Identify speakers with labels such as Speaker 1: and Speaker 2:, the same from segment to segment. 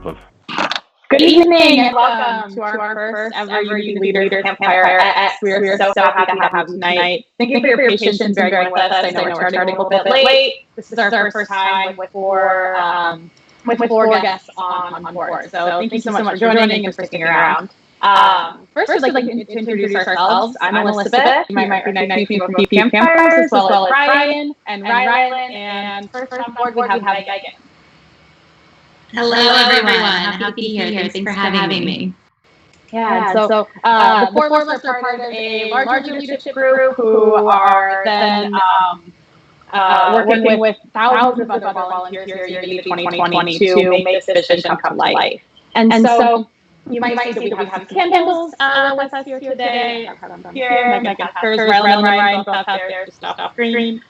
Speaker 1: of.
Speaker 2: Good evening and welcome to our first ever Unity Leaders CampfireX. We're so happy to have you tonight. Thank you for your patience and bearing with us. I know we're starting a little bit late. This is our first time with four guests on board. So thank you so much for joining and for sticking around. First, we'd like to introduce ourselves. I'm Elizabeth. You might recognize me from Campfires, as well as Brian and Rylan. And first on board, we have Megan.
Speaker 3: Hello, everyone. Happy to be here. Thanks for having me.
Speaker 2: Yeah, so the four of us are part of a larger leadership group who are then working with thousands of other volunteers here in Unity 2020 to make this vision come to life. And so you might see that we have some candles with us here today. I have them here. Megan has hers, Rylan and Ryan both out there just off screen.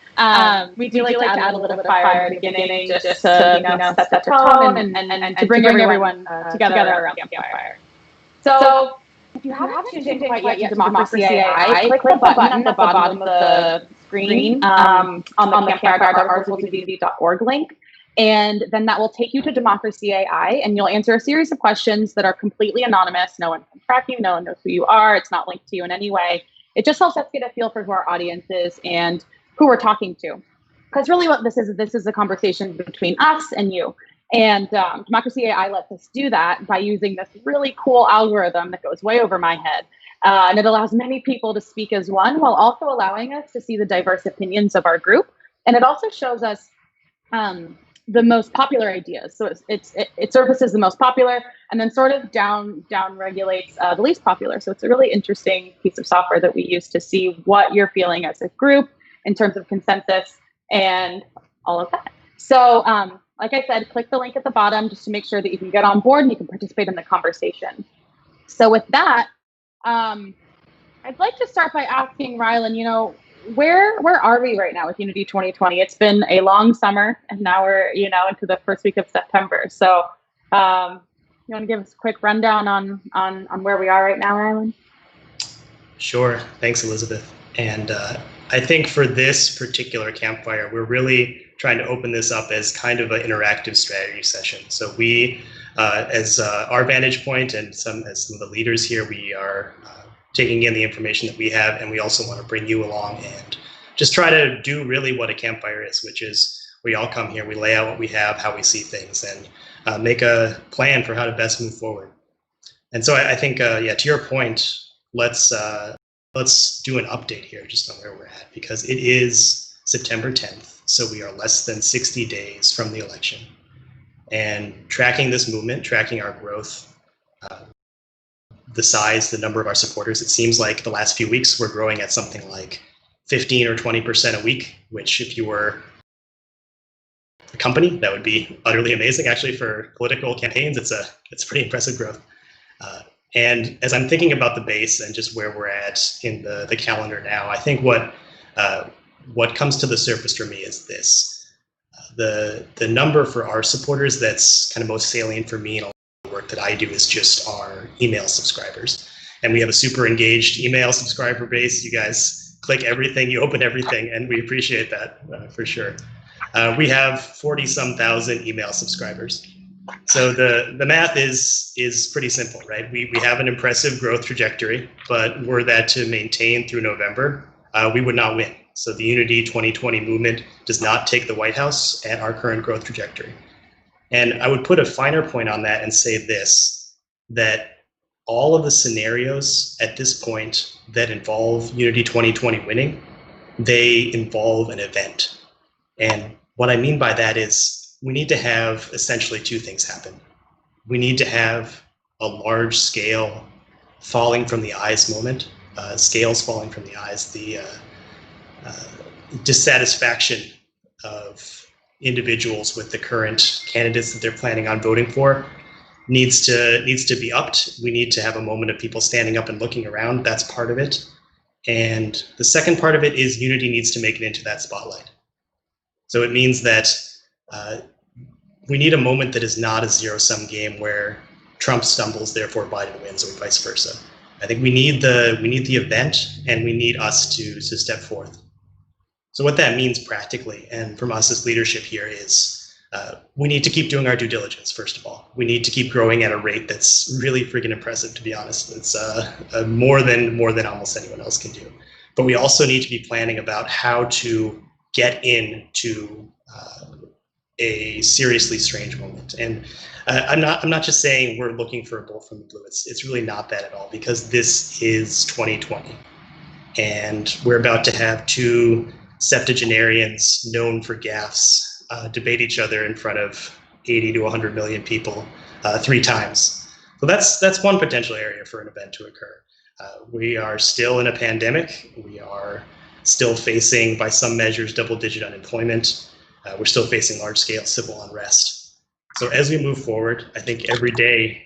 Speaker 2: We do like to add a little bit of fire at the beginning just to set the tone and to bring everyone together around the campfire. So if you haven't tuned in quite yet to Democracy AI, click the button at the bottom of the screen on the campfire.artofunity.org link. And then that will take you to Democracy AI, and you'll answer a series of questions that are completely anonymous. No one can track you. No one knows who you are. It's not linked to you in any way. It just helps us get a feel for who our audience is and who we're talking to. Because really what this is a conversation between us and you. And Democracy AI lets us do that by using this really cool algorithm that goes way over my head. And it allows many people to speak as one while also allowing us to see the diverse opinions of our group. And it also shows us the most popular ideas. So it surfaces the most popular and then sort of down regulates the least popular. So it's a really interesting piece of software that we use to see what you're feeling as a group in terms of consensus and all of that. So like I said, click the link at the bottom just to make sure that you can get on board and you can participate in the conversation. So with that, I'd like to start by asking Rylan, where are we right now with Unity 2020? It's been a long summer, and now we're into the first week of September. So you want to give us a quick rundown on where we are right now, Rylan?
Speaker 4: Sure. Thanks, Elizabeth. And I think for this particular campfire, we're really trying to open this up as kind of an interactive strategy session. So we, as our vantage point and as some of the leaders here, we are taking in the information that we have, and we also want to bring you along and just try to do really what a campfire is, which is we all come here, we lay out what we have, how we see things, and make a plan for how to best move forward. And so I think, to your point, let's do an update here just on where we're at, because it is September 10th, so we are less than 60 days from the election. And tracking this movement, tracking our growth, the size, the number of our supporters, it seems like the last few weeks we're growing at something like 15 or 20% a week, which if you were a company, that would be utterly amazing. Actually, for political campaigns, it's pretty impressive growth. And as I'm thinking about the base and just where we're at in the calendar now, I think what comes to the surface for me is this. The number for our supporters that's kind of most salient for me and all the work that I do is just our email subscribers. And we have a super engaged email subscriber base. You guys click everything, you open everything, and we appreciate that for sure. We have 40-some thousand email subscribers. So the math is pretty simple, right? We have an impressive growth trajectory, but were that to maintain through November, we would not win. So the Unity 2020 movement does not take the White House at our current growth trajectory. And I would put a finer point on that and say this, that all of the scenarios at this point that involve Unity 2020 winning, they involve an event. And what I mean by that is we need to have essentially two things happen. We need to have a large scale falling from the eyes moment, scales falling from the eyes, the dissatisfaction of individuals with the current candidates that they're planning on voting for needs to be upped. We need to have a moment of people standing up and looking around. That's part of it. And the second part of it is Unity needs to make it into that spotlight. So it means that we need a moment that is not a zero-sum game where Trump stumbles, therefore Biden wins, or vice versa. I think we need the event, and we need us to step forth. So what that means practically, and from us as leadership here, is we need to keep doing our due diligence, first of all. We need to keep growing at a rate that's really freaking impressive, to be honest. It's more than almost anyone else can do. But we also need to be planning about how to get into a seriously strange moment. And I'm not just saying we're looking for a bolt from the blue. It's really not that at all, because this is 2020. And we're about to have two septuagenarians known for gaffes debate each other in front of 80 to 100 million people 3 times. So that's one potential area for an event to occur. We are still in a pandemic. We are still facing, by some measures, double-digit unemployment. We're still facing large-scale civil unrest. So as we move forward, I think every day,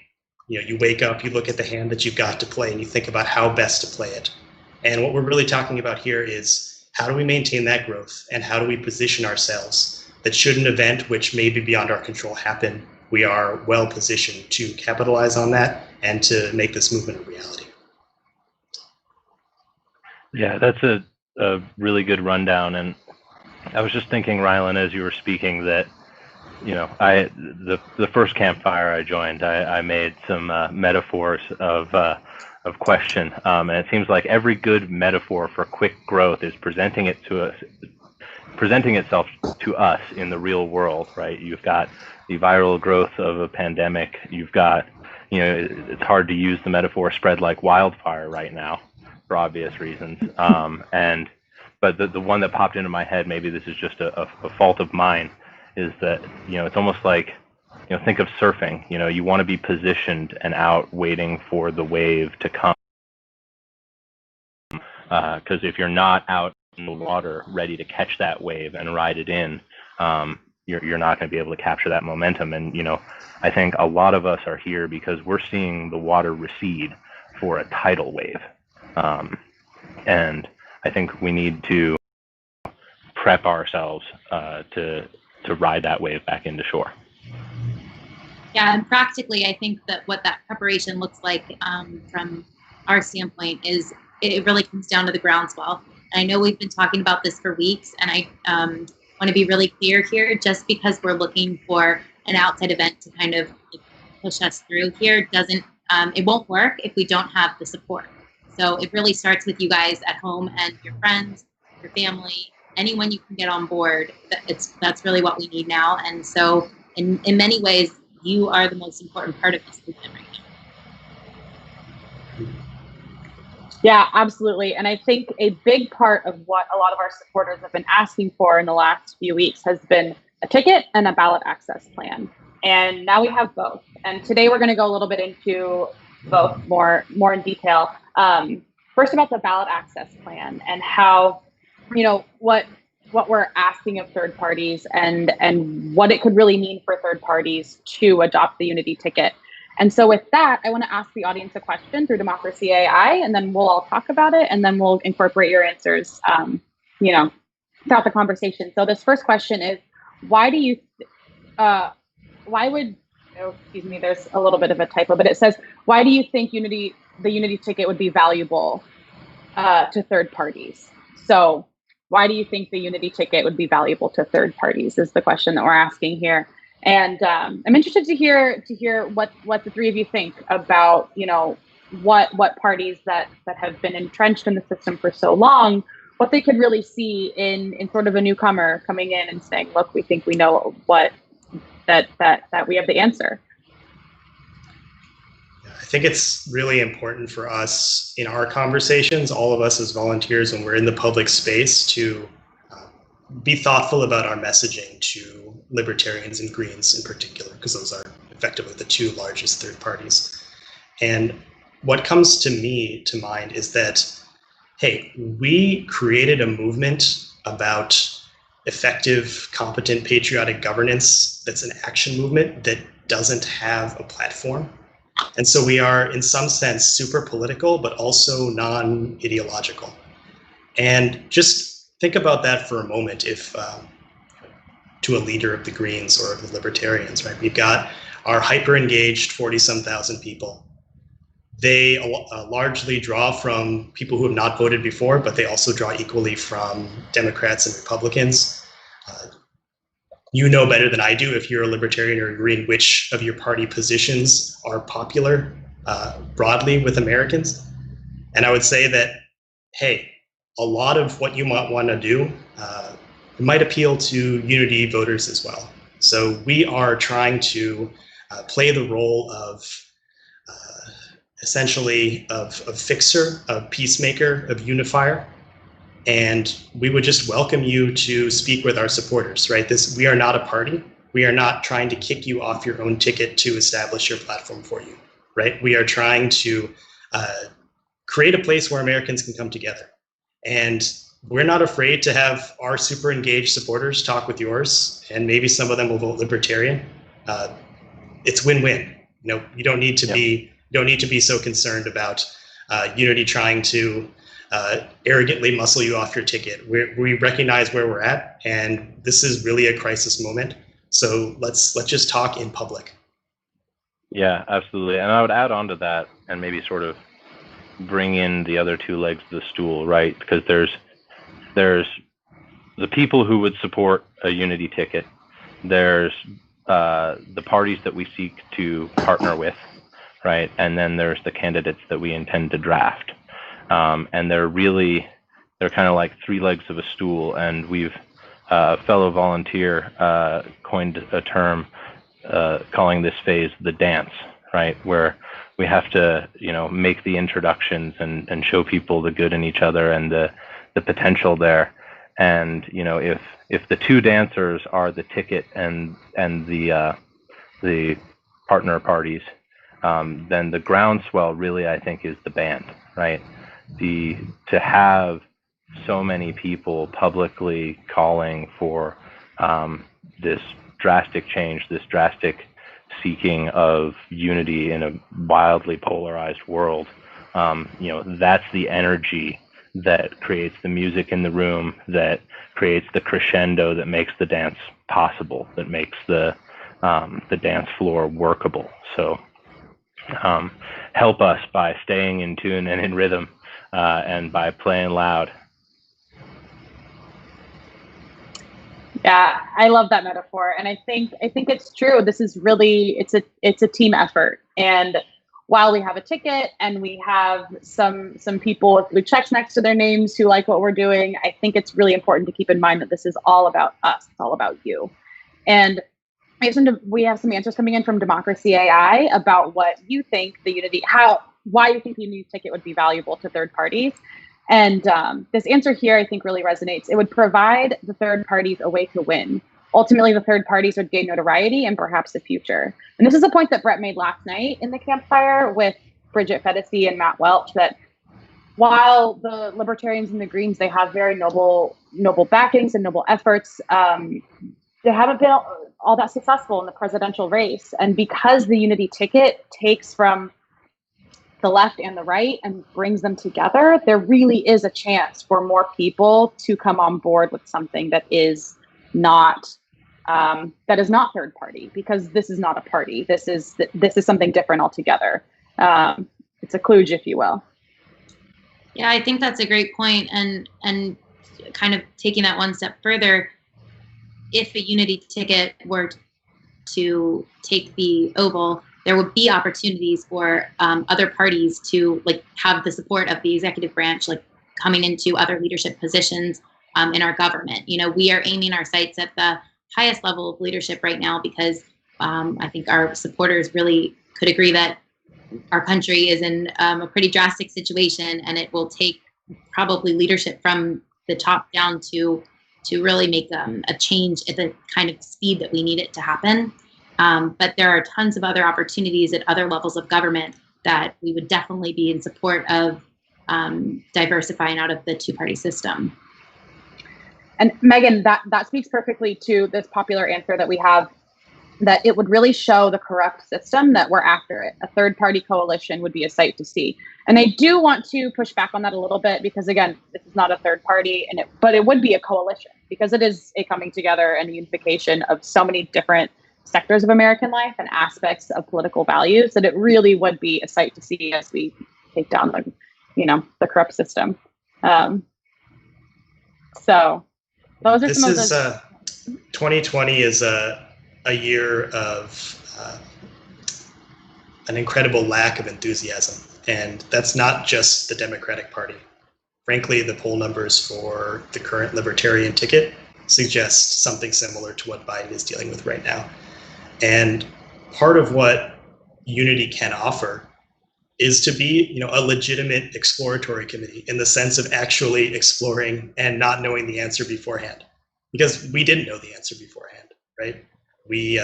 Speaker 4: you wake up, you look at the hand that you've got to play, and you think about how best to play it. And what we're really talking about here is, how do we maintain that growth, and how do we position ourselves that should an event which may be beyond our control happen, we are well positioned to capitalize on that and to make this movement a reality.
Speaker 1: Yeah, that's a really good rundown. And I was just thinking, Rylan, as you were speaking, that the first campfire I joined, I made some metaphors of question, and it seems like every good metaphor for quick growth is presenting itself to us in the real world, right? You've got the viral growth of a pandemic. You've got, it's hard to use the metaphor spread like wildfire right now for obvious reasons. But the one that popped into my head, maybe this is just a fault of mine, is that, it's almost like, think of surfing. You want to be positioned and out waiting for the wave to come. Because if you're not out in the water ready to catch that wave and ride it in, you're not going to be able to capture that momentum. And I think a lot of us are here because we're seeing the water recede for a tidal wave, and I think we need to prep ourselves to ride that wave back into shore.
Speaker 3: Yeah, and practically, I think that what that preparation looks like from our standpoint is it really comes down to the groundswell. And I know we've been talking about this for weeks, and I want to be really clear here. Just because we're looking for an outside event to kind of push us through here doesn't, it won't work if we don't have the support. So it really starts with you guys at home and your friends, your family, anyone you can get on board. That's really what we need now. And so in many ways, you are the most important part of this movement right now.
Speaker 2: Yeah, absolutely. And I think a big part of what a lot of our supporters have been asking for in the last few weeks has been a ticket and a ballot access plan. And now we have both. And today we're going to go a little bit into both more in detail. First, about the ballot access plan and how, what we're asking of third parties and what it could really mean for third parties to adopt the Unity ticket. And so with that, I want to ask the audience a question through Democracy AI, and then we'll all talk about it, and then we'll incorporate your answers, throughout the conversation. So this first question is, why would, excuse me, there's a little bit of a typo, but it says, why do you think the Unity ticket would be valuable to third parties? So why do you think the Unity ticket would be valuable to third parties is the question that we're asking here. And I'm interested to hear what the three of you think about, what parties that have been entrenched in the system for so long, what they could really see in sort of a newcomer coming in and saying, look, we think we know that we have the answer.
Speaker 4: I think it's really important for us in our conversations, all of us as volunteers, when we're in the public space, to be thoughtful about our messaging to libertarians and Greens in particular, because those are effectively the two largest third parties. And what comes to mind is that, hey, we created a movement about effective, competent, patriotic governance that's an action movement that doesn't have a platform. And so we are, in some sense, super political, but also non-ideological. And just think about that for a moment. If to a leader of the Greens or the Libertarians, right? We've got our hyper-engaged 40-some thousand people. They largely draw from people who have not voted before, but they also draw equally from Democrats and Republicans. you know better than I do if you're a libertarian or agreeing which of your party positions are popular broadly with Americans. And I would say that, hey, a lot of what you might want to do might appeal to unity voters as well. So we are trying to play the role of essentially of fixer, of peacemaker, of unifier. And we would just welcome you to speak with our supporters, right? We are not a party. We are not trying to kick you off your own ticket to establish your platform for you, right? We are trying to create a place where Americans can come together. And we're not afraid to have our super engaged supporters talk with yours, and maybe some of them will vote libertarian. It's win-win. You don't need to be so concerned about unity trying to arrogantly muscle you off your ticket. We recognize where we're at, and this is really a crisis moment. So let's just talk in public.
Speaker 1: Yeah, absolutely. And I would add on to that, and maybe sort of bring in the other two legs of the stool, right? Because there's the people who would support a unity ticket. There's the parties that we seek to partner with, right? And then there's the candidates that we intend to draft. And they're kind of like three legs of a stool. And we've a fellow volunteer coined a term calling this phase the dance, right? Where we have to, make the introductions and show people the good in each other and the potential there. And, if the two dancers are the ticket and the partner parties, then the groundswell really, I think, is the band, right? To have so many people publicly calling for this drastic change, this drastic seeking of unity in a wildly polarized world, that's the energy that creates the music in the room, that creates the crescendo that makes the dance possible, that makes the dance floor workable. So help us by staying in tune and in rhythm, and by playing loud.
Speaker 2: Yeah, I love that metaphor, and I think it's true. This is really it's a team effort, and while we have a ticket and we have some people with blue checks next to their names who like what we're doing, I think it's really important to keep in mind that this is all about us. It's all about you. And we have some answers coming in from Democracy AI about what you think why you think the unity ticket would be valuable to third parties. And this answer here, I think, really resonates. It would provide the third parties a way to win. Ultimately, the third parties would gain notoriety and perhaps a future. And this is a point that Bret made last night in the Campfire with Bridget Fedesi and Matt Welch, that while the Libertarians and the Greens, they have very noble backings and noble efforts, they haven't been all that successful in the presidential race. And because the unity ticket takes from the left and the right and brings them together, there really is a chance for more people to come on board with something that is not third party, because this is not a party. This is something different altogether. It's a kludge, if you will.
Speaker 3: Yeah, I think that's a great point. And kind of taking that one step further, if a unity ticket were to take the oval, there would be opportunities for other parties to have the support of the executive branch, coming into other leadership positions in our government. We are aiming our sights at the highest level of leadership right now, because I think our supporters really could agree that our country is in a pretty drastic situation, and it will take probably leadership from the top down to really make a change at the kind of speed that we need it to happen. But there are tons of other opportunities at other levels of government that we would definitely be in support of diversifying out of the two-party system.
Speaker 2: And Megan, that speaks perfectly to this popular answer that we have, that it would really show the corrupt system that we're after it. A third-party coalition would be a sight to see. And I do want to push back on that a little bit, because again, this is not a third party, but it would be a coalition, because it is a coming together and a unification of so many different sectors of American life and aspects of political values, that it really would be a sight to see as we take down the corrupt system. So those are
Speaker 4: 2020 is a year of an incredible lack of enthusiasm. And that's not just the Democratic Party. Frankly, the poll numbers for the current Libertarian ticket suggest something similar to what Biden is dealing with right now. And part of what Unity can offer is to be, a legitimate exploratory committee in the sense of actually exploring and not knowing the answer beforehand. Because we didn't know the answer beforehand, right? We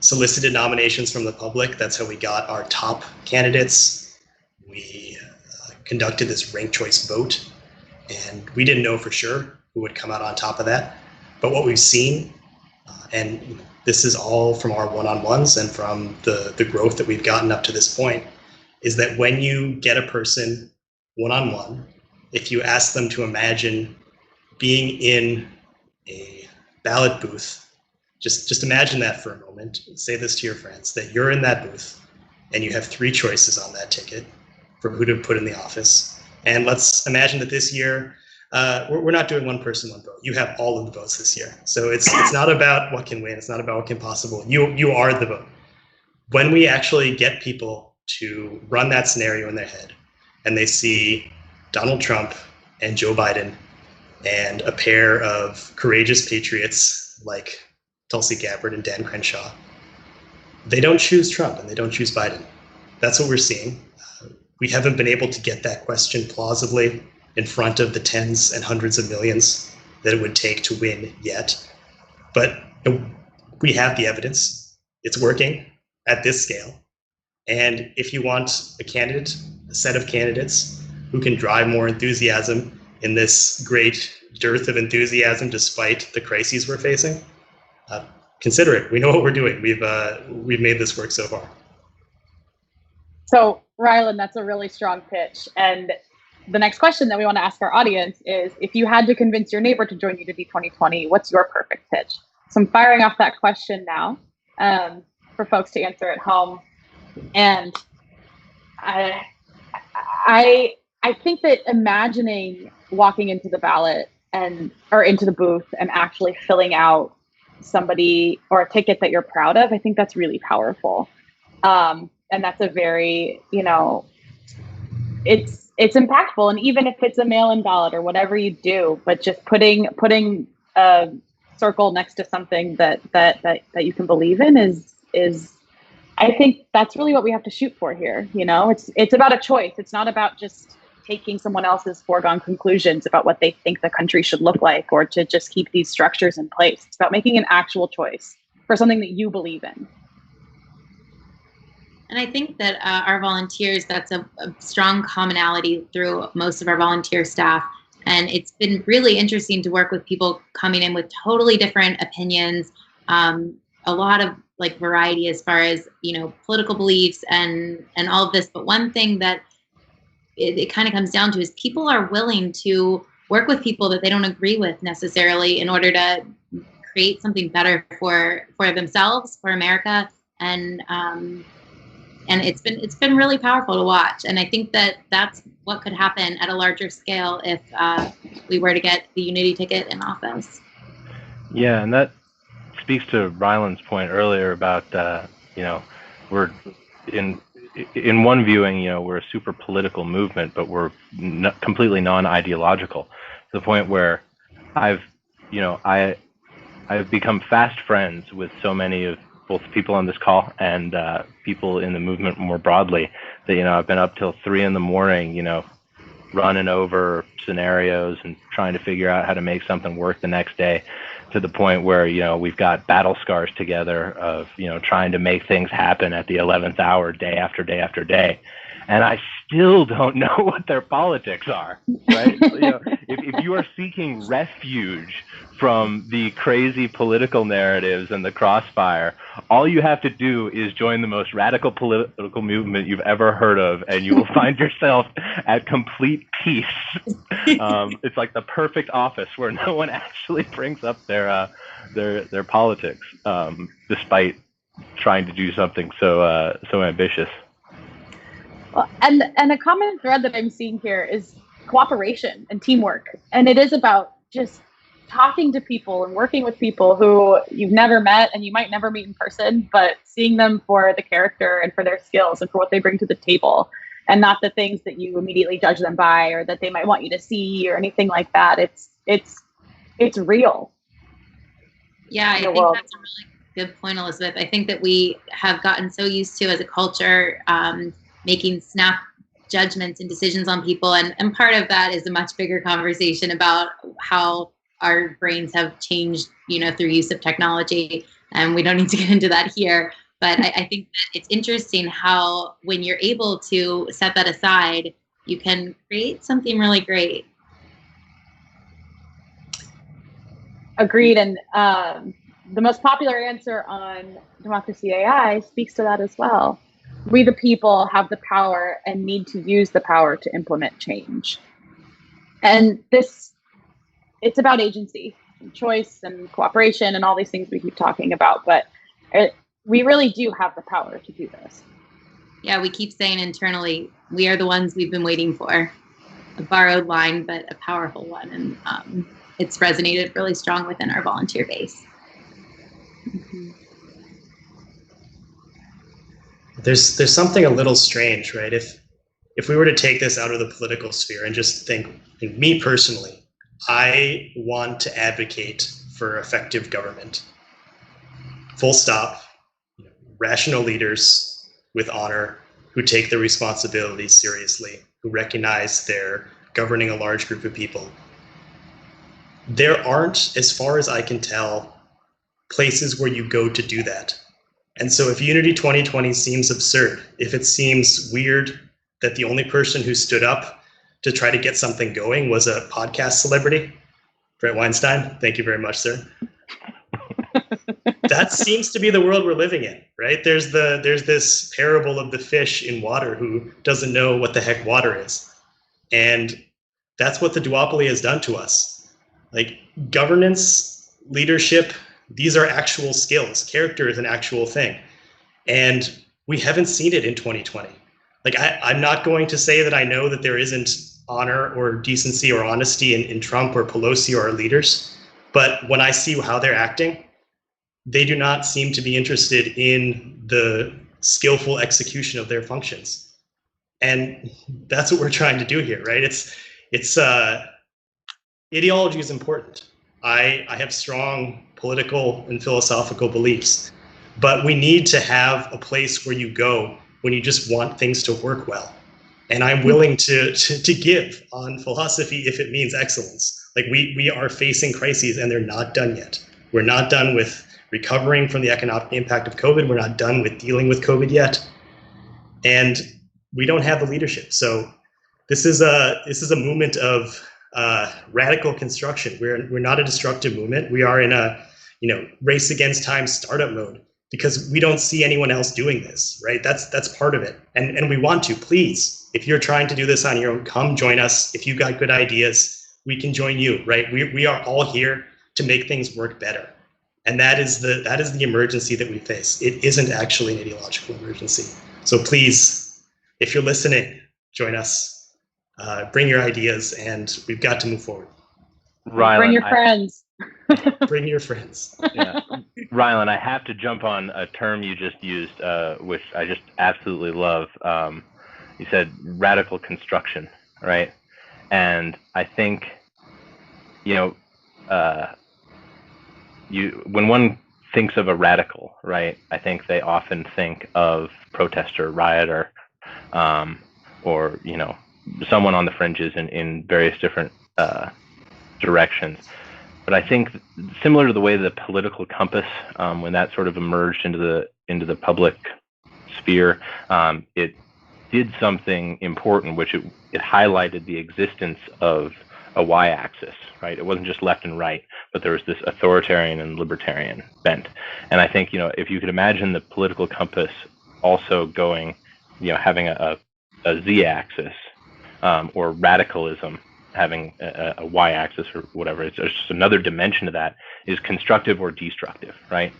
Speaker 4: solicited nominations from the public. That's how we got our top candidates. We conducted this ranked choice vote, and we didn't know for sure who would come out on top of that. But what we've seen, and this is all from our one-on-ones and from the growth that we've gotten up to this point, is that when you get a person one-on-one, if you ask them to imagine being in a ballot booth, just imagine that for a moment. Say this to your friends, that you're in that booth and you have 3 choices on that ticket for who to put in the office. And let's imagine that this year, we're not doing one person, one vote. You have all of the votes this year. So it's not about what can win. It's not about what can possible. You are the vote. When we actually get people to run that scenario in their head and they see Donald Trump and Joe Biden and a pair of courageous patriots like Tulsi Gabbard and Dan Crenshaw, they don't choose Trump and they don't choose Biden. That's what we're seeing. We haven't been able to get that question plausibly in front of the tens and hundreds of millions that it would take to win yet. But we have the evidence. It's working at this scale. And if you want a candidate, a set of candidates who can drive more enthusiasm in this great dearth of enthusiasm despite the crises we're facing, consider it. We know what we're doing. We've made this work so far.
Speaker 2: So, Rylan, that's a really strong pitch. And the next question that we want to ask our audience is, if you had to convince your neighbor to join Unity 2020, what's your perfect pitch? So I'm firing off that question now for folks to answer at home. And I think that imagining walking into the ballot or into the booth and actually filling out somebody or a ticket that you're proud of, I think that's really powerful. And that's a very, it's impactful. And even if it's a mail-in ballot or whatever you do, but just putting a circle next to something that you can believe in is I think that's really what we have to shoot for here. It's about a choice. It's not about just taking someone else's foregone conclusions about what they think the country should look like or to just keep these structures in place. It's about making an actual choice for something that you believe in.
Speaker 3: And I think that our volunteers, that's a strong commonality through most of our volunteer staff. And it's been really interesting to work with people coming in with totally different opinions, a lot of variety as far as, political beliefs and all of this. But one thing that it kind of comes down to is people are willing to work with people that they don't agree with necessarily in order to create something better for themselves, for America. And it's been really powerful to watch. And I think that that's what could happen at a larger scale if we were to get the Unity ticket in office.
Speaker 1: Yeah, and that speaks to Ryland's point earlier about we're in one viewing, we're a super political movement, but we're completely non-ideological, to the point where I've become fast friends with so many of both people on this call and people in the movement more broadly that, I've been up till 3 a.m, running over scenarios and trying to figure out how to make something work the next day, to the point where, we've got battle scars together of, trying to make things happen at the 11th hour, day after day after day. And I still don't know what their politics are, right? If you are seeking refuge from the crazy political narratives and the crossfire, all you have to do is join the most radical political movement you've ever heard of, and you will find yourself at complete peace. It's like the perfect office where no one actually brings up their politics, despite trying to do something so ambitious.
Speaker 2: Well, and a common thread that I'm seeing here is cooperation and teamwork. And it is about just talking to people and working with people who you've never met and you might never meet in person, but seeing them for the character and for their skills and for what they bring to the table, and not the things that you immediately judge them by or that they might want you to see or anything like that. It's real.
Speaker 3: Yeah, I think that's a really good point, Elizabeth. I think that we have gotten so used to, as a culture, making snap judgments and decisions on people. And part of that is a much bigger conversation about how our brains have changed, through use of technology. And we don't need to get into that here. But I think that it's interesting how, when you're able to set that aside, you can create something really great.
Speaker 2: Agreed. And the most popular answer on Democracy AI speaks to that as well. We, the people, have the power and need to use the power to implement change. And it's about agency and choice and cooperation and all these things we keep talking about. But we really do have the power to do this.
Speaker 3: Yeah, we keep saying internally, we are the ones we've been waiting for. A borrowed line, but a powerful one. And it's resonated really strong within our volunteer base.
Speaker 2: Mm-hmm.
Speaker 4: There's something a little strange, right? If we were to take this out of the political sphere and just think me personally, I want to advocate for effective government. Full stop. Rational leaders with honor, who take their responsibilities seriously, who recognize they're governing a large group of people. There aren't, as far as I can tell, places where you go to do that. And so if Unity 2020 seems absurd, if it seems weird that the only person who stood up to try to get something going was a podcast celebrity, Bret Weinstein, thank you very much, sir. That seems to be the world we're living in, right? There's this parable of the fish in water who doesn't know what the heck water is. And that's what the duopoly has done to us. Like, governance, leadership, these are actual skills. Character is an actual thing. And we haven't seen it in 2020. Like, I'm not going to say that I know that there isn't honor or decency or honesty in Trump or Pelosi or our leaders. But when I see how they're acting, they do not seem to be interested in the skillful execution of their functions. And that's what we're trying to do here, right? It's ideology is important. I have strong political and philosophical beliefs, but we need to have a place where you go when you just want things to work well. And I'm willing to give on philosophy if it means excellence. Like, we are facing crises and they're not done yet. We're not done with recovering from the economic impact of COVID. We're not done with dealing with COVID yet. And we don't have the leadership. So this is a movement of radical construction. We're not a destructive movement. We are in a race against time startup mode because we don't see anyone else doing this, right? That's part of it. And we want to. Please, if you're trying to do this on your own, come join us. If you've got good ideas, we can join you, right? We are all here to make things work better. And that is the emergency that we face. It isn't actually an ideological emergency. So please, if you're listening, join us. Bring your ideas, and we've got to move forward.
Speaker 1: Rylan,
Speaker 2: bring your friends.
Speaker 4: Bring your friends.
Speaker 1: Yeah. Rylan, I have to jump on a term you just used, which I just absolutely love. You said radical construction, right? And I think, when one thinks of a radical, right, I think they often think of protester, rioter, or someone on the fringes in various different directions. But I think, similar to the way the political compass, when that sort of emerged into the public sphere, it did something important, which it highlighted the existence of a y-axis, right? It wasn't just left and right, but there was this authoritarian and libertarian bent. And I think, if you could imagine the political compass also going, having a z-axis, or radicalism having a y-axis or whatever, it's just another dimension of that, is constructive or destructive, right?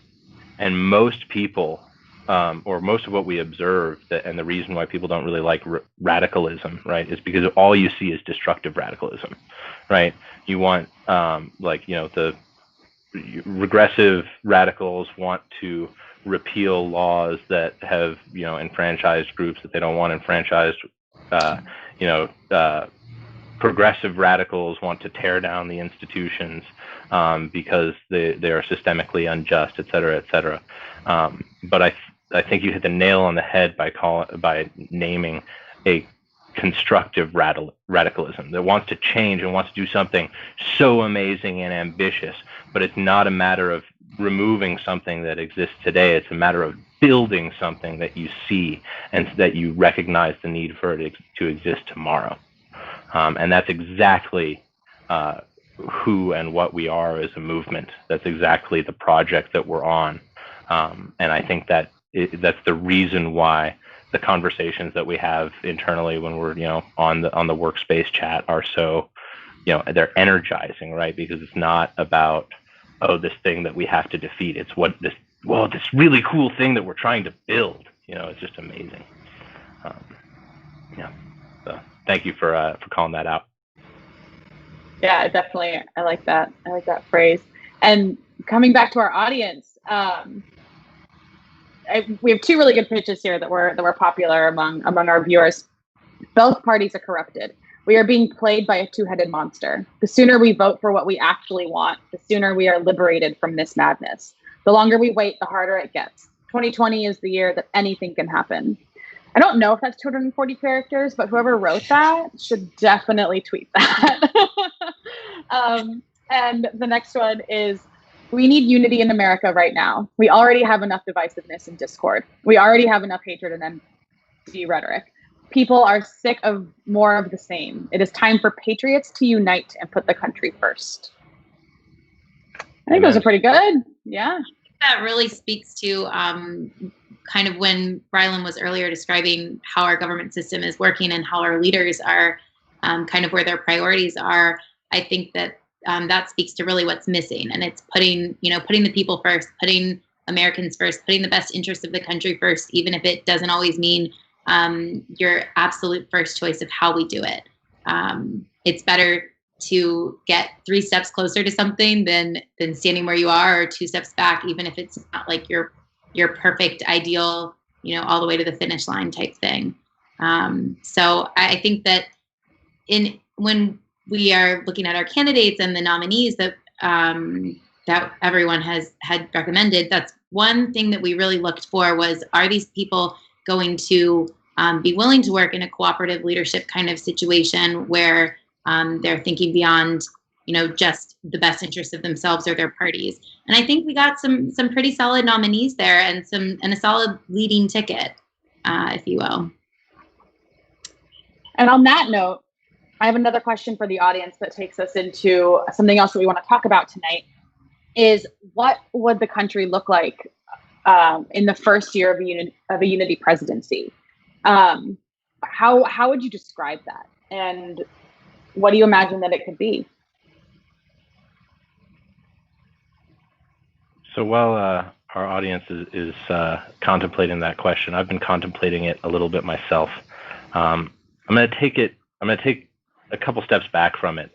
Speaker 1: And most people or most of what we observe, and the reason why people don't really like radicalism, right, is because all you see is destructive radicalism, right? You want, the regressive radicals want to repeal laws that have, enfranchised groups that they don't want enfranchised. Progressive radicals want to tear down the institutions because they are systemically unjust, et cetera, et cetera. But I think you hit the nail on the head by naming a constructive radicalism that wants to change and wants to do something so amazing and ambitious. But it's not a matter of removing something that exists today. It's a matter of building something that you see and that you recognize the need for it to exist tomorrow. And that's exactly who and what we are as a movement. That's exactly the project that we're on. And I think that that's the reason why the conversations that we have internally when we're, on the workspace chat are so, they're energizing, right? Because it's not about, this thing that we have to defeat. It's this really cool thing that we're trying to build. It's just amazing. So thank you for calling that out.
Speaker 2: Yeah, definitely. I like that. I like that phrase. And coming back to our audience, we have two really good pitches here that were popular among our viewers. Both parties are corrupted. We are being played by a two-headed monster. The sooner we vote for what we actually want, the sooner we are liberated from this madness. The longer we wait, the harder it gets. 2020 is the year that anything can happen. I don't know if that's 240 characters, but whoever wrote that should definitely tweet that. And the next one is, we need unity in America right now. We already have enough divisiveness and discord. We already have enough hatred and empty rhetoric. People are sick of more of the same. It is time for patriots to unite and put the country first. I think those are pretty good. Yeah.
Speaker 3: That really speaks to kind of when Rylan was earlier describing how our government system is working and how our leaders are kind of where their priorities are. I think that that speaks to really what's missing, and it's putting the people first, putting Americans first, putting the best interests of the country first, even if it doesn't always mean your absolute first choice of how we do it. It's better to get 3 steps closer to something than standing where you are, or 2 steps back, even if it's not like your perfect ideal, all the way to the finish line type thing. So I think that when we are looking at our candidates and the nominees that that everyone had recommended, that's one thing that we really looked for was, are these people going to be willing to work in a cooperative leadership kind of situation where they're thinking beyond, just the best interests of themselves or their parties. And I think we got some pretty solid nominees there, and a solid leading ticket, if you will.
Speaker 2: And on that note, I have another question for the audience that takes us into something else that we want to talk about tonight. Is what would the country look like in the first year of a unity presidency? How would you describe that? And what do you imagine that it could be?
Speaker 1: So while our audience is contemplating that question, I've been contemplating it a little bit myself. I'm going to take a couple steps back from it.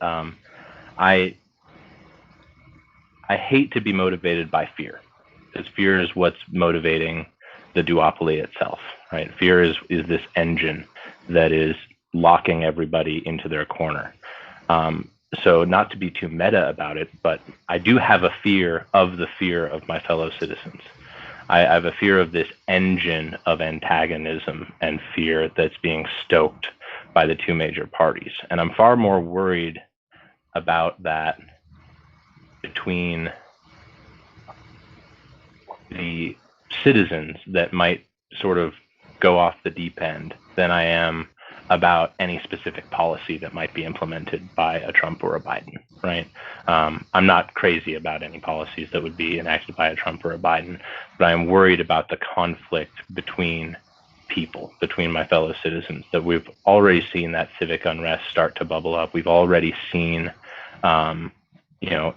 Speaker 1: I hate to be motivated by fear, because fear is what's motivating the duopoly itself, right? Fear is this engine that is locking everybody into their corner. So not to be too meta about it, but I do have a fear of my fellow citizens. I have a fear of this engine of antagonism and fear that's being stoked by the two major parties. And I'm far more worried about that between the citizens that might sort of go off the deep end than I am about any specific policy that might be implemented by a Trump or a Biden, right? I'm not crazy about any policies that would be enacted by a Trump or a Biden, but I'm worried about the conflict between people, between my fellow citizens, that we've already seen that civic unrest start to bubble up. We've already seen,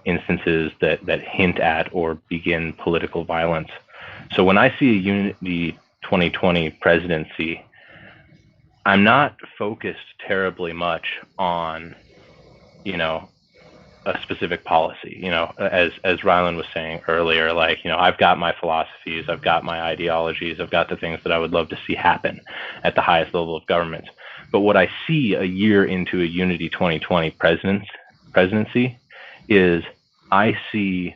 Speaker 1: instances that hint at or begin political violence. So when I see a Unity 2020 presidency, I'm not focused terribly much on, a specific policy. As Rylan was saying earlier, I've got my philosophies, I've got my ideologies, I've got the things that I would love to see happen at the highest level of government. But what I see a year into a Unity 2020 presidency is I see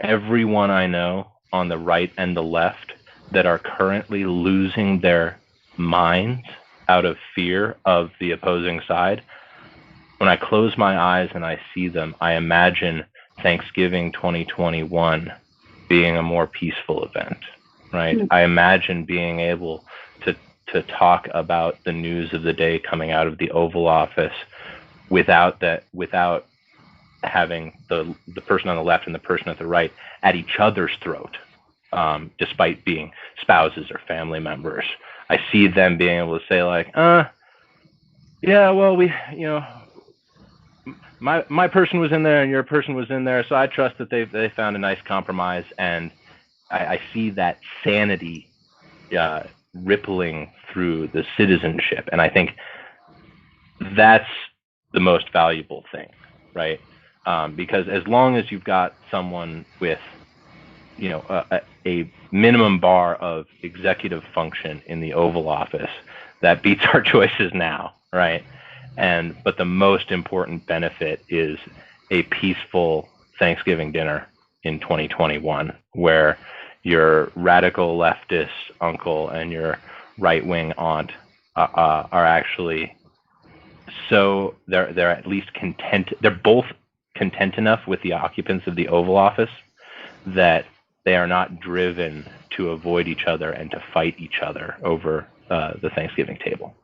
Speaker 1: everyone I know on the right and the left that are currently losing their minds out of fear of the opposing side. When I close my eyes and I see them, I imagine Thanksgiving 2021 being a more peaceful event, right? Mm-hmm. I imagine being able to talk about the news of the day coming out of the Oval Office without having the person on the left and the person at the right at each other's throat, despite being spouses or family members. I see them being able to say yeah, well, my person was in there and your person was in there, so I trust that they found a nice compromise, and I see that sanity rippling through the citizenship, and I think that's the most valuable thing, right? Because as long as you've got someone with, a minimum bar of executive function in the Oval Office, that beats our choices now, right? But the most important benefit is a peaceful Thanksgiving dinner in 2021, where your radical leftist uncle and your right-wing aunt are actually, so they're at least content. They're both content enough with the occupants of the Oval Office that they are not driven to avoid each other and to fight each other over the Thanksgiving table.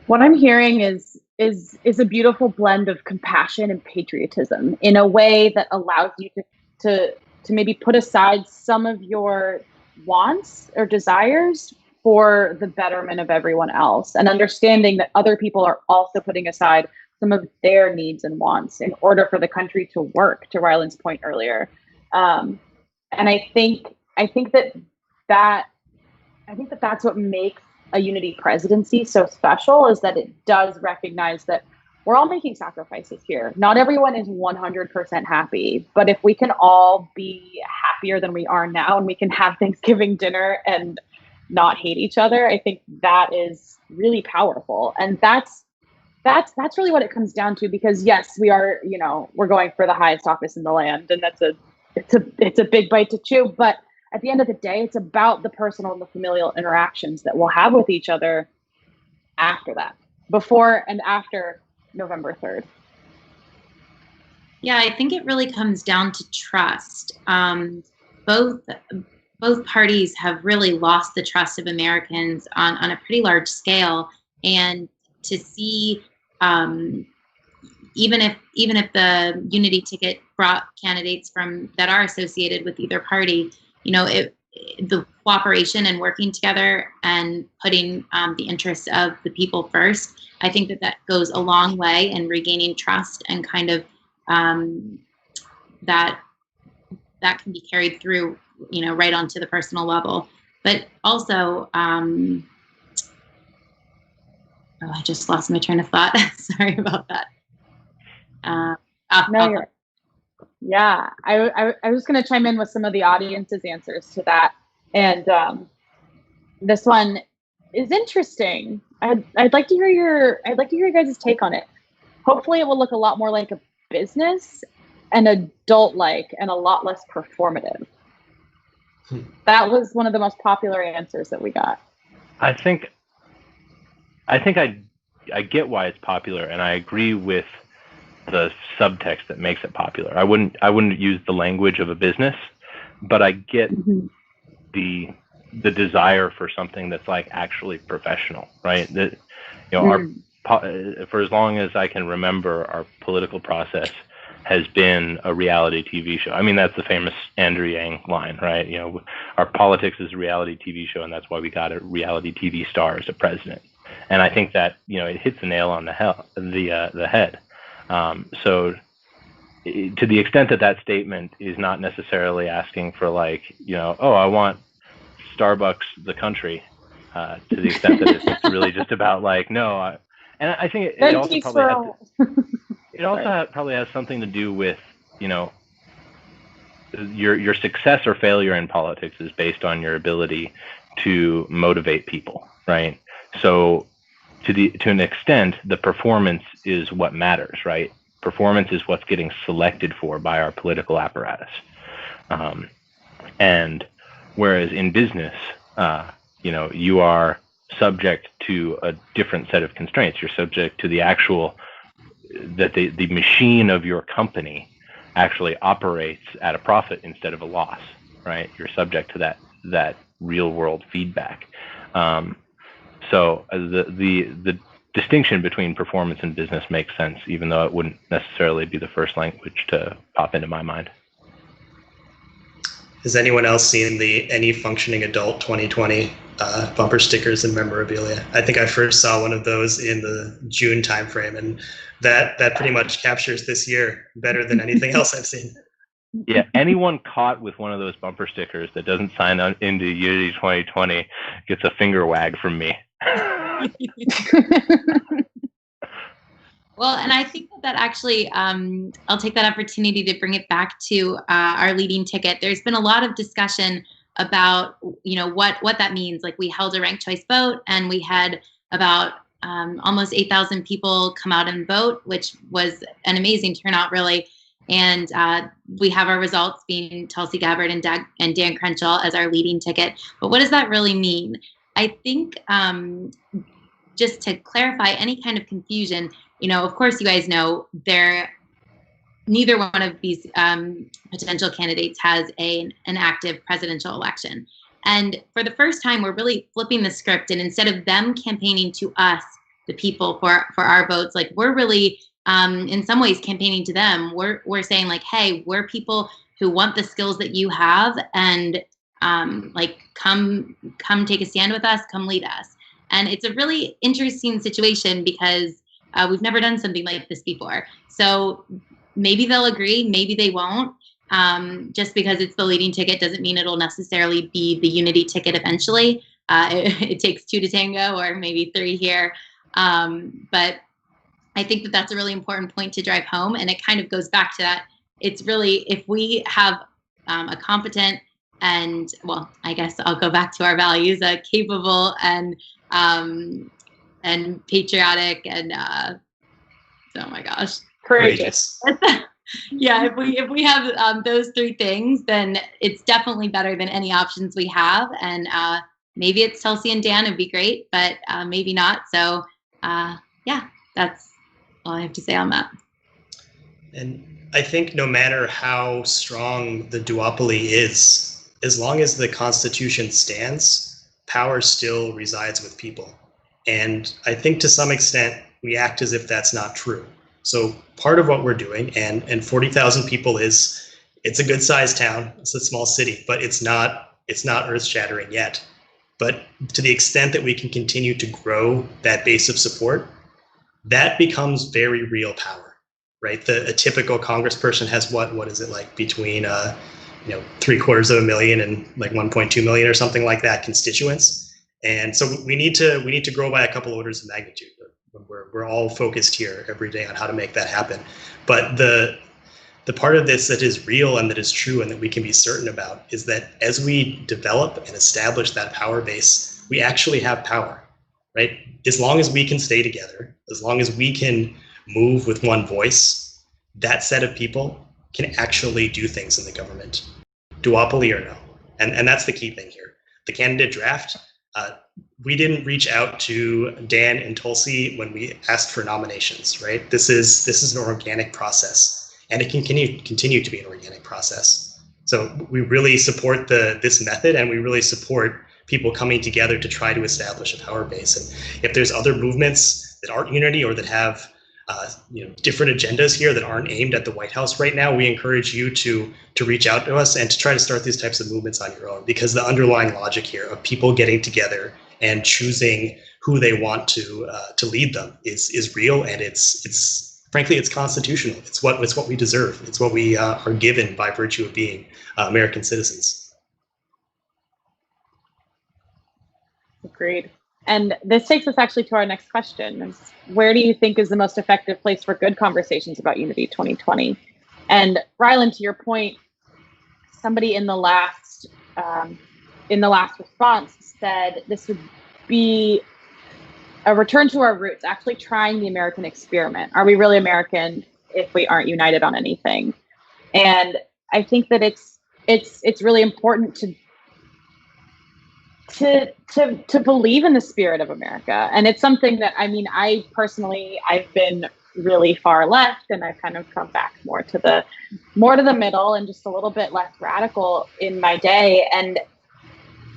Speaker 2: What I'm hearing is a beautiful blend of compassion and patriotism in a way that allows you to maybe put aside some of your wants or desires for the betterment of everyone else, and understanding that other people are also putting aside some of their needs and wants in order for the country to work, to Rylan's point earlier. And I think that's what makes a Unity presidency so special, is that it does recognize that we're all making sacrifices here. Not everyone is 100% happy, but if we can all be happier than we are now, and we can have Thanksgiving dinner and not hate each other, I think that is really powerful. And that's really what it comes down to, because yes, we are, we're going for the highest office in the land, and it's a big bite to chew, but at the end of the day, it's about the personal and the familial interactions that we'll have with each other after that, before and after November 3rd.
Speaker 3: Yeah, I think it really comes down to trust. Both parties have really lost the trust of Americans on a pretty large scale, and to see, even if the Unity ticket brought candidates that are associated with either party, the cooperation and working together and putting the interests of the people first, I think that goes a long way in regaining trust, and kind of that can be carried through, right onto the personal level. But also, I just lost my train of thought. Sorry about that.
Speaker 2: Yeah, I was going to chime in with some of the audience's answers to that, and this one is interesting. I'd like to hear your guys' take on it. Hopefully, it will look a lot more like a business and adult-like, and a lot less performative. That was one of the most popular answers that we got.
Speaker 1: I think I get why it's popular, and I agree with the subtext that makes it popular. I wouldn't use the language of a business, but I get the desire for something that's actually professional, right? That for as long as I can remember, our political process has been a reality TV show. I mean, that's the famous Andrew Yang line, right? Our politics is a reality TV show, and that's why we got a reality TV star as a president. And I think that it hits the nail on the head. So to the extent that that statement is not necessarily asking for like, oh, I want Starbucks the country, to the extent that it's really just about like, no, and I think it also probably has something to do with, your success or failure in politics is based on your ability to motivate people, right? So to an extent, the performance is what matters, right? Performance is what's getting selected for by our political apparatus. And whereas in business, you are subject to a different set of constraints. You're subject to the actual, that the machine of your company actually operates at a profit instead of a loss, right? You're subject to that real world feedback. So the distinction between performance and business makes sense, even though it wouldn't necessarily be the first language to pop into my mind.
Speaker 4: Has anyone else seen the Any Functioning Adult 2020 bumper stickers and memorabilia? I think I first saw one of those in the June timeframe, and that pretty much captures this year better than anything else I've seen.
Speaker 1: Yeah, anyone caught with one of those bumper stickers that doesn't sign on into Unity 2020 gets a finger wag from me.
Speaker 3: Well, and I think that actually, I'll take that opportunity to bring it back to our leading ticket. There's been a lot of discussion about, what that means. Like, we held a ranked choice vote, and we had about almost 8,000 people come out and vote, which was an amazing turnout, really. And we have our results being Tulsi Gabbard and Dan Crenshaw as our leading ticket. But what does that really mean? I think, just to clarify any kind of confusion, of course, you guys know neither one of these potential candidates has an active presidential election. And for the first time, we're really flipping the script. And instead of them campaigning to us, the people, for our votes, like, we're really, in some ways, campaigning to them. We're saying, like, hey, we're people who want the skills that you have, and come take a stand with us, come lead us. And it's a really interesting situation because we've never done something like this before. So maybe they'll agree, maybe they won't. Just because it's the leading ticket doesn't mean it'll necessarily be the Unity ticket eventually. It takes 2 to tango, or maybe 3 here. But I think that that's a really important point to drive home. And it kind of goes back to that. It's really, if we have a competent and, well, I guess I'll go back to our values, capable and patriotic and oh my gosh,
Speaker 2: courageous.
Speaker 3: Yeah, if we have those 3 things, then it's definitely better than any options we have. And maybe it's Tulsi and Dan, it'd be great, but maybe not. So yeah, that's all I have to say on that.
Speaker 4: And I think no matter how strong the duopoly is, as long as the Constitution stands, power still resides with people. And I think to some extent, we act as if that's not true. So part of what we're doing, and 40,000 people it's a good sized town, it's a small city, but it's not earth shattering yet. But to the extent that we can continue to grow that base of support, that becomes very real power, right? A typical congressperson has what is it, like between 750,000 and like 1.2 million or something like that constituents. And so we need to grow by a couple orders of magnitude. We're all focused here every day on how to make that happen. But the part of this that is real and that is true and that we can be certain about is that as we develop and establish that power base, we actually have power, right? As long as we can stay together, as long as we can move with one voice, that set of people can actually do things in the government, duopoly or no. And that's the key thing here. The candidate draft, we didn't reach out to Dan and Tulsi when we asked for nominations, right? This is an organic process, and it can continue to be an organic process. So we really support this method, and we really support people coming together to try to establish a power base. And if there's other movements that aren't Unity or that have different agendas here that aren't aimed at the White House right now, we encourage you to reach out to us and to try to start these types of movements on your own, because the underlying logic here of people getting together and choosing who they want to lead them is real, and it's frankly, it's constitutional. It's what we deserve. It's what we are given by virtue of being American citizens.
Speaker 2: Agreed. And this takes us actually to our next question. Is where do you think is the most effective place for good conversations about Unity 2020? And Rylan, to your point, somebody in the last response said this would be a return to our roots, actually trying the American experiment. Are we really American if we aren't united on anything? And I think that it's really important to believe in the spirit of America. And it's something that, I mean, I've been really far left, and I've kind of come back more to the middle and just a little bit less radical in my day. And